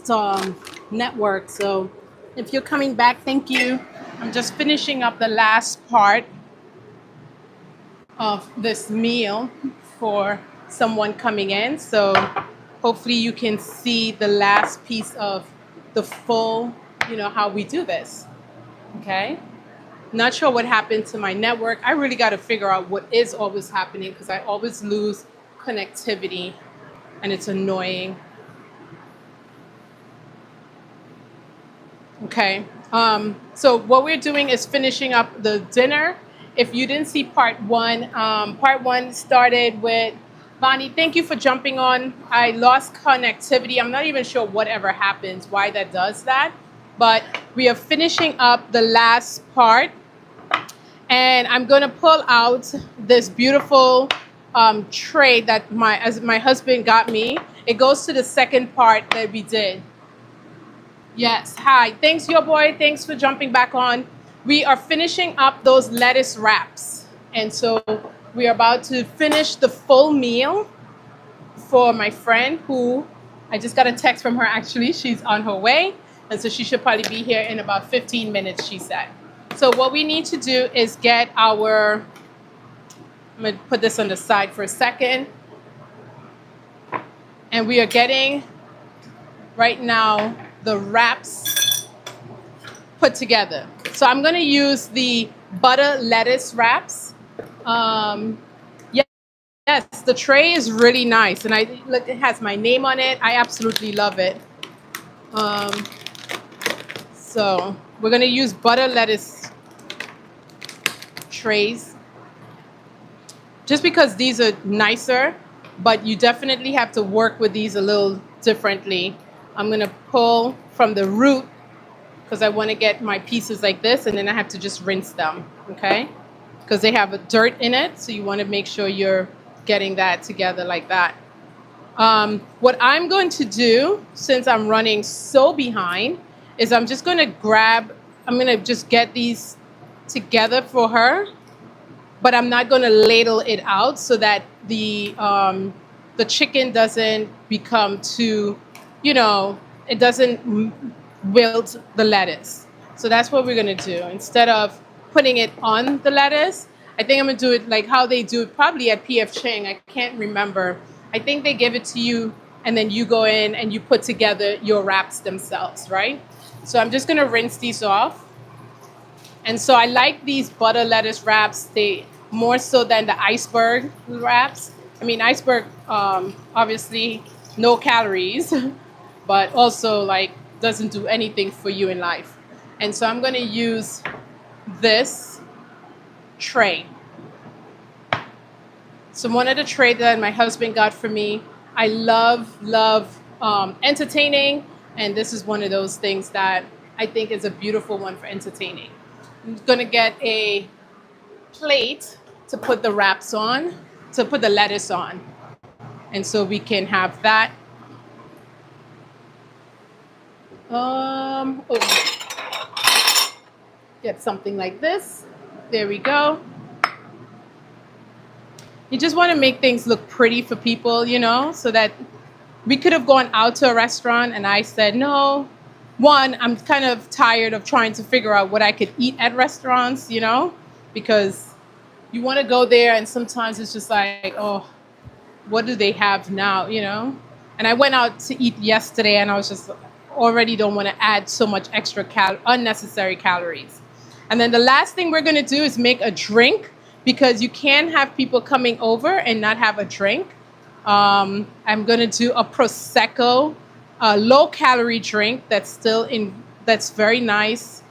lost network. So if you're coming back, thank you. I'm just finishing up the last part of this meal for someone coming in. So hopefully you can see the last piece of the full, how we do this. Okay. Not sure what happened to my network. I really got to figure out what is always happening because I always lose connectivity and it's annoying. Okay. So what we're doing is finishing up the dinner. If you didn't see part one started with Bonnie. Thank you for jumping on. I lost connectivity. I'm not even sure whatever happens, why that does that. But we are finishing up the last part. And I'm going to pull out this beautiful tray that my husband got me. It goes to the second part that we did. Yes. Hi. Thanks, your boy. Thanks for jumping back on. We are finishing up those lettuce wraps. And so we are about to finish the full meal for my friend who I just got a text from her, actually. She's on her way. And so she should probably be here in about 15 minutes, she said. So what we need to do is get I'm going to put this on the side for a second. And we are getting, right now, the wraps put together. So I'm going to use the butter lettuce wraps. Yes, the tray is really nice. And look, it has my name on it. I absolutely love it. So we're going to use butter lettuce trays just because these are nicer, but you definitely have to work with these a little differently. I'm going to pull from the root because I want to get my pieces like this, and then I have to just rinse them, okay? Because they have dirt in it, so you want to make sure you're getting that together like that. What I'm going to do, since I'm running so behind, is I'm just going to just get these together for her, but I'm not going to ladle it out so that the chicken doesn't become too, it doesn't wilt the lettuce. So that's what we're going to do. Instead of putting it on the lettuce, I think I'm going to do it like how they do it probably at P.F. Chang. I can't remember. I think they give it to you and then you go in and you put together your wraps themselves, right? So I'm just going to rinse these off. And so I like these butter lettuce wraps. They more so than the iceberg wraps. I mean, iceberg, obviously no calories, but also like doesn't do anything for you in life. And so I'm going to use this tray. So one of the trays that my husband got for me. I love entertaining, and this is one of those things that I think is a beautiful one for entertaining. I'm going to get a plate to put the wraps on, to put the lettuce on. And so we can have that. Get something like this. There we go. You just want to make things look pretty for people, so that we could have gone out to a restaurant and I said, no. One, I'm kind of tired of trying to figure out what I could eat at restaurants, because you want to go there and sometimes it's just like, oh, what do they have now, And I went out to eat yesterday and I was just already don't want to add so much extra unnecessary calories. And then the last thing we're going to do is make a drink, because you can't have people coming over and not have a drink. I'm going to do a Prosecco, a low-calorie drink that's very nice,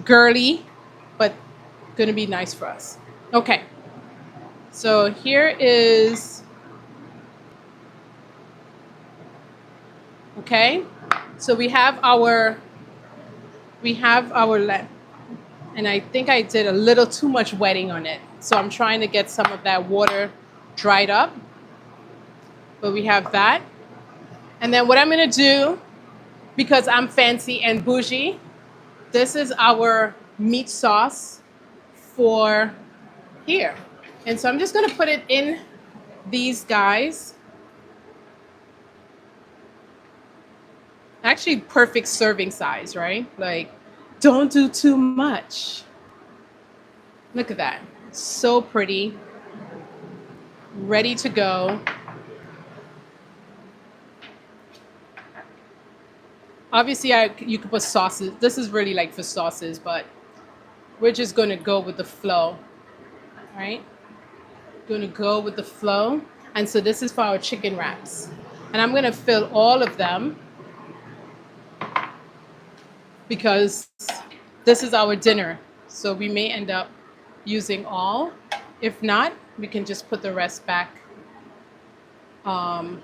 girly, but going to be nice for us. Okay. So here is, okay. So we have our and I think I did a little too much wetting on it. So I'm trying to get some of that water dried up. But we have that. And then what I'm going to do, because I'm fancy and bougie, this is our meat sauce for here. And so I'm just going to put it in these guys. Actually, perfect serving size, right? Like, don't do too much. Look at that. So pretty. Ready to go. Obviously, you could put sauces. This is really like for sauces, but we're just going to go with the flow, right? Going to go with the flow. And so this is for our chicken wraps. And I'm going to fill all of them because this is our dinner. So we may end up using all. If not, we can just put the rest back. I'm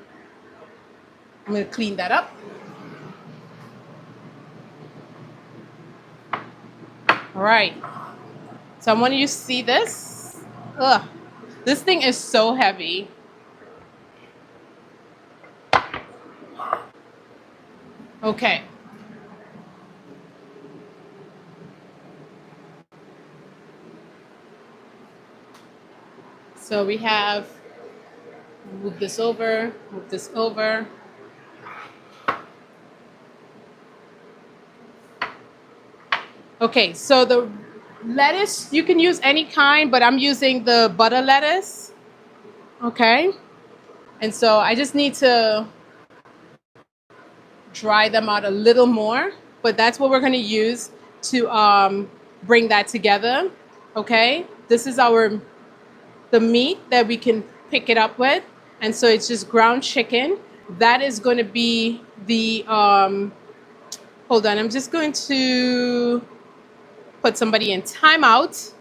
going to clean that up. All right. So I want you to see this. Ugh. This thing is so heavy. Okay. So we have, move this over, move this over. Okay, so the lettuce, you can use any kind, but I'm using the butter lettuce. Okay. And so I just need to dry them out a little more, but that's what we're going to use to bring that together. Okay. This is the meat that we can pick it up with. And so it's just ground chicken. That is going to be the, hold on, I'm just going to put somebody in timeout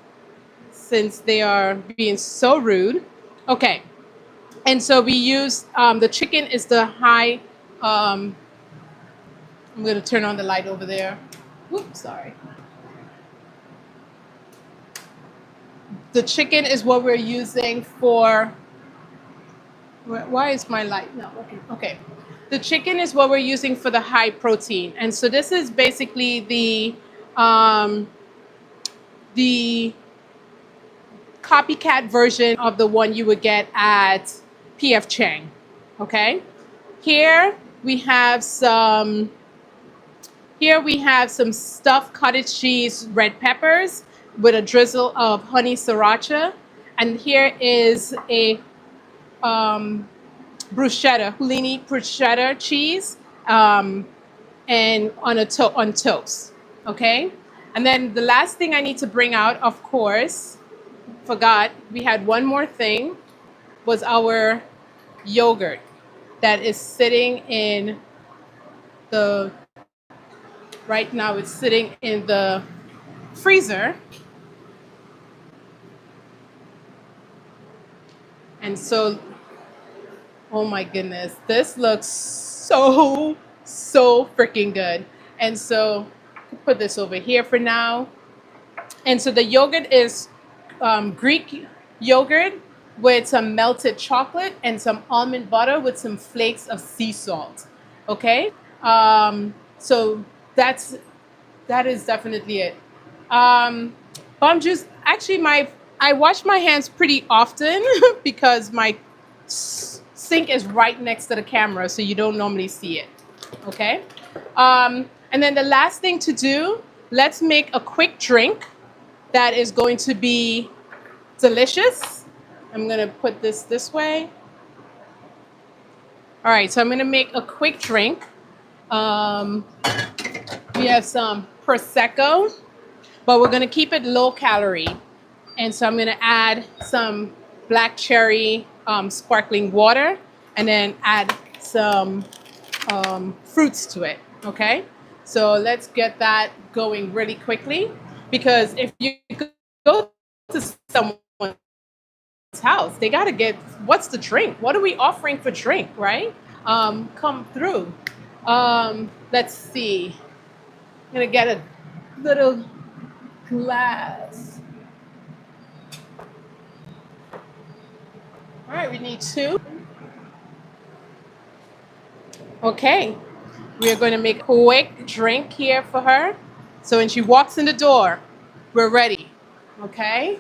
since they are being so rude. Okay. And so we use, the chicken is the high, I'm going to turn on the light over there. Whoops, sorry. The chicken is what we're using for, why is my light not working? Okay. The chicken is what we're using for the high protein. And so this is basically the copycat version of the one you would get at PF Chang. Okay. Here we have some stuffed cottage cheese red peppers with a drizzle of honey sriracha. And here is a bruschetta, Hulini bruschetta cheese, and on toast. Okay. And then the last thing I need to bring out, of course, forgot, we had one more thing, was our yogurt that is sitting in the, right now it's sitting in the freezer. And so, oh my goodness, this looks so freaking good. And so put this over here for now. And so the yogurt is Greek yogurt with some melted chocolate and some almond butter with some flakes of sea salt. Okay, so that is definitely it. Bum juice. Actually, I wash my hands pretty often because my sink is right next to the camera, so you don't normally see it. Okay, and then the last thing to do, let's make a quick drink that is going to be delicious. I'm gonna put this way. All right, so I'm gonna make a quick drink. We have some Prosecco, but we're gonna keep it low calorie. And so I'm gonna add some black cherry sparkling water and then add some fruits to it, okay? So let's get that going really quickly, because if you go to someone's house, they gotta get, what's the drink? What are we offering for drink, right? Come through. Let's see. I'm gonna get a little glass. All right, we need 2. Okay, we are going to make a quick drink here for her. So when she walks in the door, we're ready. Okay,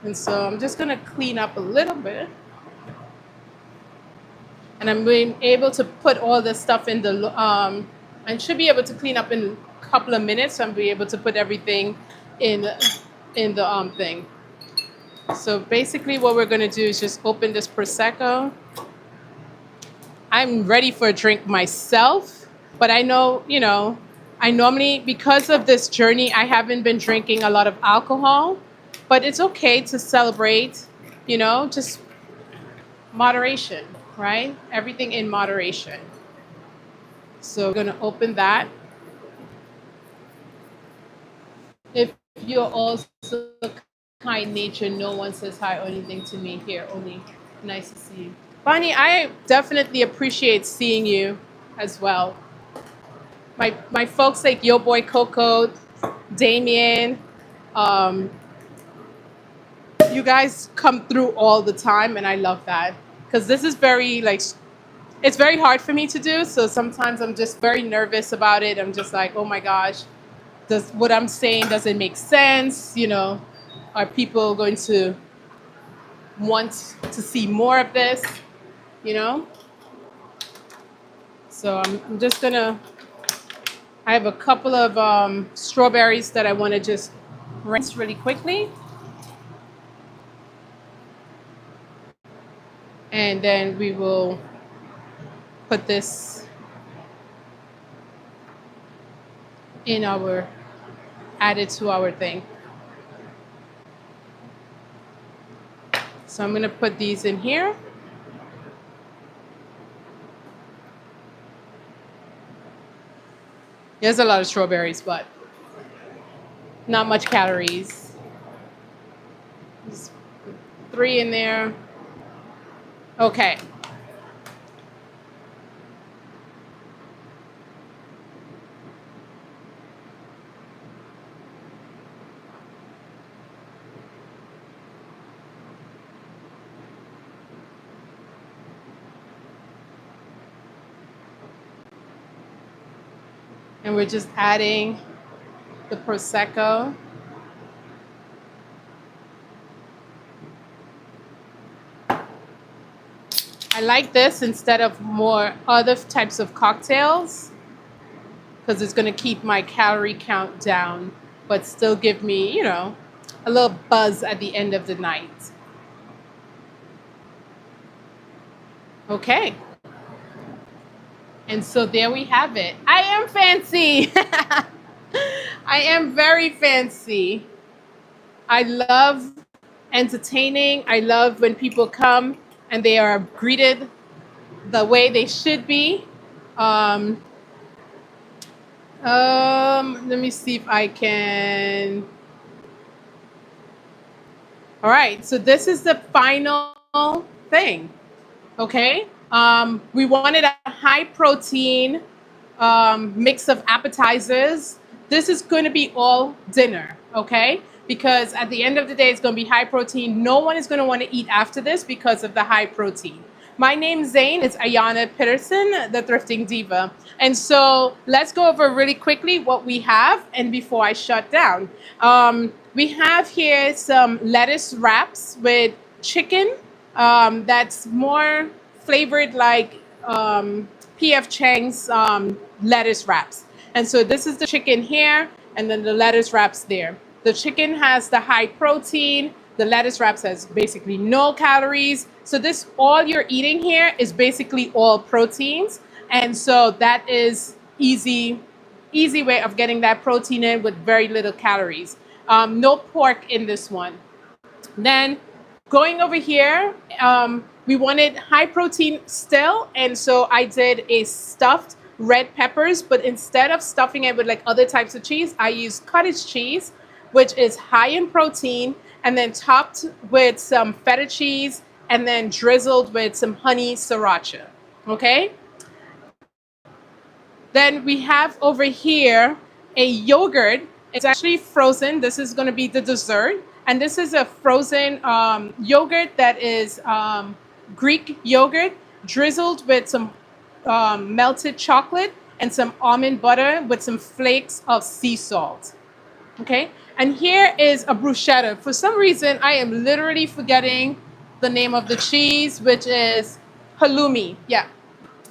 and so I'm just going to clean up a little bit. And I'm being able to put all this stuff in the, and should be able to clean up in a couple of minutes and be able to put everything in the thing. So basically what we're going to do is just open this Prosecco. I'm ready for a drink myself, but I know, I normally, because of this journey, I haven't been drinking a lot of alcohol, but it's okay to celebrate, just moderation, right? Everything in moderation. So we're going to open that. If you're also kind nature, no one says hi or anything to me here. Only nice to see you. Bonnie, I definitely appreciate seeing you as well. My folks like Yo Boy Coco, Damien, um, you guys come through all the time, and I love that because this is very it's very hard for me to do. So sometimes I'm just very nervous about it. I'm just like, oh my gosh, does what I'm saying doesn't make sense? Are people going to want to see more of this? So I'm just gonna. I have a couple of strawberries that I want to just rinse really quickly. And then we will put this in add it to our thing. So I'm going to put these in here. There's a lot of strawberries, but not much calories. Just 3 in there. Okay. And we're just adding the Prosecco. I like this instead of more other types of cocktails because it's going to keep my calorie count down, but still give me, a little buzz at the end of the night. Okay. And so there we have it. I am fancy. I am very fancy. I love entertaining. I love when people come and they are greeted the way they should be. Let me see if I can. All right, so this is the final thing. Okay. We wanted a high protein mix of appetizers. This is going to be all dinner, okay? Because at the end of the day, it's going to be high protein. No one is going to want to eat after this because of the high protein. My name's Zane. It's Ayana Peterson, the Thrifting Diva. And so let's go over really quickly what we have and before I shut down. We have here some lettuce wraps with chicken that's more flavored like P.F. Chang's lettuce wraps. And so this is the chicken here, and then the lettuce wraps there. The chicken has the high protein. The lettuce wraps has basically no calories. So this, all you're eating here is basically all proteins. And so that is easy way of getting that protein in with very little calories. No pork in this one. Then going over here, we wanted high protein still, and so I did a stuffed red peppers, but instead of stuffing it with like other types of cheese, I used cottage cheese, which is high in protein, and then topped with some feta cheese, and then drizzled with some honey sriracha. Okay? Then we have over here a yogurt. It's actually frozen. This is going to be the dessert. And this is a frozen yogurt that is Greek yogurt drizzled with some melted chocolate and some almond butter with some flakes of sea salt. Okay? And here is a bruschetta. For some reason, I am literally forgetting the name of the cheese, which is halloumi. Yeah.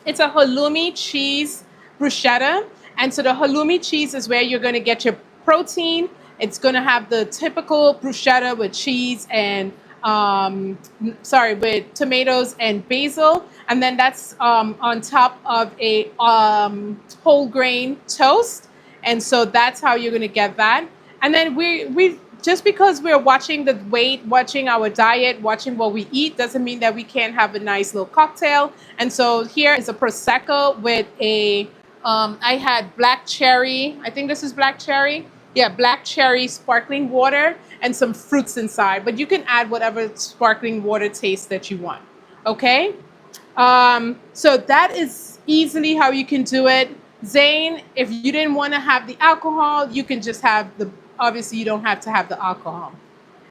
It's a halloumi cheese bruschetta. And so the halloumi cheese is where you're going to get your protein. It's going to have the typical bruschetta with cheese and with tomatoes and basil, and then that's on top of a whole grain toast. And so that's how you're going to get that. And then we just because we're watching the weight, watching our diet, watching what we eat, doesn't mean that we can't have a nice little cocktail. And so here is a prosecco with a I had black cherry. I think this is black cherry. Yeah, black cherry sparkling water and some fruits inside. But you can add whatever sparkling water taste that you want. Okay? So that is easily how you can do it. Zane, if you didn't want to have the alcohol, you can just have obviously you don't have to have the alcohol.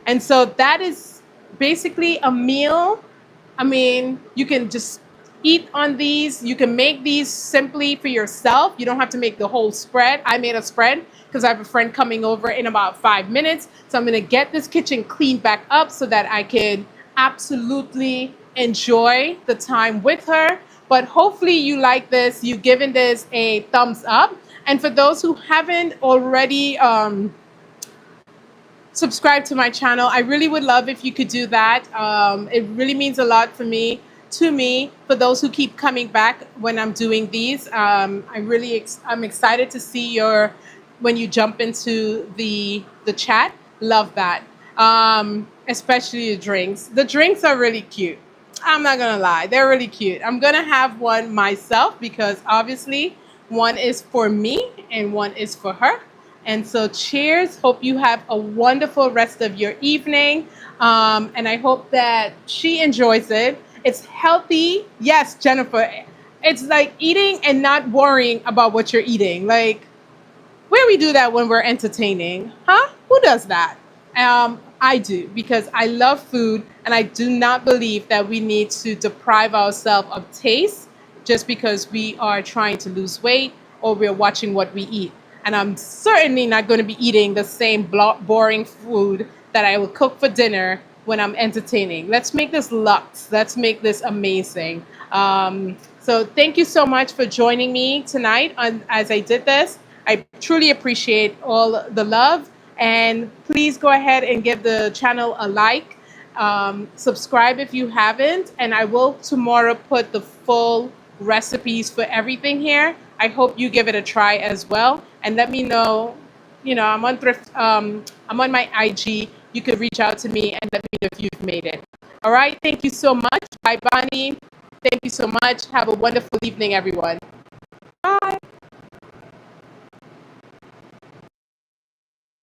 And so that is basically a meal. I mean, you can just eat on these. You can make these simply for yourself. You don't have to make the whole spread. I made a spread because I have a friend coming over in about 5 minutes. So I'm going to get this kitchen cleaned back up so that I can absolutely enjoy the time with her. But hopefully you like this. You've given this a thumbs up. And for those who haven't already subscribe to my channel, I really would love if you could do that. It really means a lot to me, for those who keep coming back when I'm doing these. I'm excited to see when you jump into the chat. Love that. Especially the drinks. The drinks are really cute. I'm not gonna lie, they're really cute. I'm gonna have one myself because obviously one is for me and one is for her. And so cheers. Hope you have a wonderful rest of your evening. And I hope that she enjoys it. It's healthy. Yes, Jennifer. It's like eating and not worrying about what you're eating. Like, where we do that when we're entertaining? Huh? Who does that? I do, because I love food and I do not believe that we need to deprive ourselves of taste just because we are trying to lose weight or we're watching what we eat. And I'm certainly not going to be eating the same boring food that I will cook for dinner when I'm entertaining. Let's make this luxe. Let's make this amazing. So thank you so much for joining me tonight as I did this. I truly appreciate all the love. And please go ahead and give the channel a like. Subscribe if you haven't. And I will tomorrow put the full recipes for everything here. I hope you give it a try as well, and let me know. I'm on thrift. I'm on my IG. You could reach out to me and let me know if you've made it. All right. Thank you so much. Bye, Bonnie. Thank you so much. Have a wonderful evening, everyone. Bye.